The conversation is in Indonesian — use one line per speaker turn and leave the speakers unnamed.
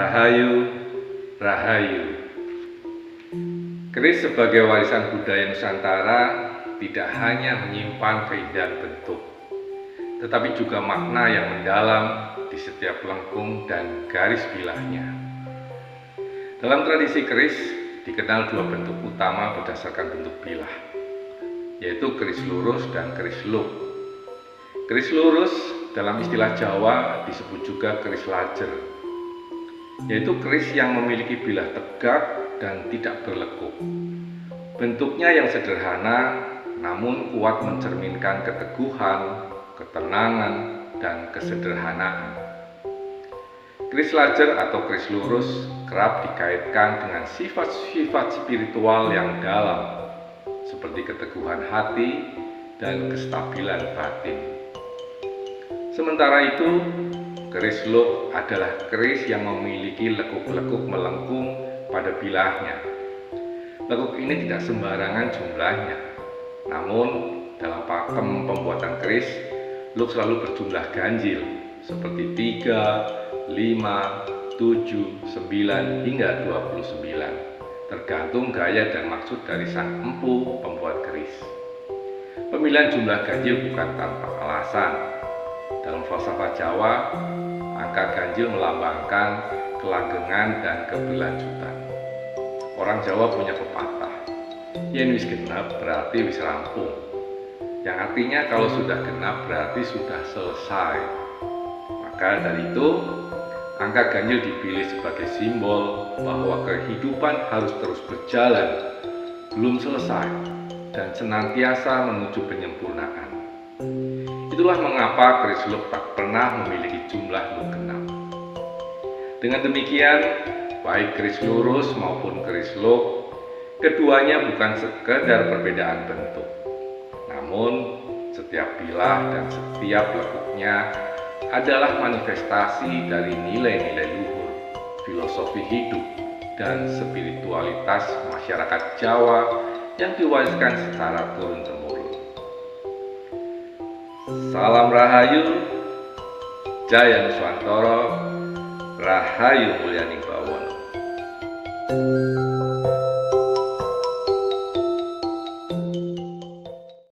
Rahayu, Rahayu. Keris sebagai warisan budaya Nusantara tidak hanya menyimpan keindahan bentuk, tetapi juga makna yang mendalam di setiap lengkung dan garis bilahnya. Dalam tradisi keris dikenal dua bentuk utama berdasarkan bentuk bilah, yaitu keris lurus dan keris luk. Keris lurus dalam istilah Jawa disebut juga keris lajer, yaitu keris yang memiliki bilah tegak dan tidak berlekuk. Bentuknya yang sederhana namun kuat mencerminkan keteguhan, ketenangan, dan kesederhanaan. Keris lajer atau keris lurus kerap dikaitkan dengan sifat-sifat spiritual yang dalam, seperti keteguhan hati dan kestabilan batin. Sementara itu, keris luk adalah keris yang memiliki lekuk-lekuk melengkung pada bilahnya. Lekuk ini tidak sembarangan jumlahnya, namun dalam pakem pembuatan keris, luk selalu berjumlah ganjil seperti 3, 5, 7, 9 hingga 29, tergantung gaya dan maksud dari sang empu pembuat keris. Pemilihan jumlah ganjil bukan tanpa alasan. Dalam falsafah Jawa, angka ganjil melambangkan kelanggengan dan keberlanjutan. Orang Jawa punya pepatah, yen wis genap berarti wis rampung, yang artinya kalau sudah genap berarti sudah selesai. Maka dari itu, angka ganjil dipilih sebagai simbol bahwa kehidupan harus terus berjalan, belum selesai, dan senantiasa menuju penyempurnaan. Itulah mengapa keris luk tak pernah memiliki jumlah luk genap. Dengan demikian, baik keris lurus maupun keris luk, keduanya bukan sekedar perbedaan bentuk, namun setiap bilah dan setiap lekuknya adalah manifestasi dari nilai-nilai luhur, filosofi hidup, dan spiritualitas masyarakat Jawa yang diwariskan secara turun-temurun. Salam Rahayu, Jaya Nuswantara, Rahayu Mulyaning Bawono.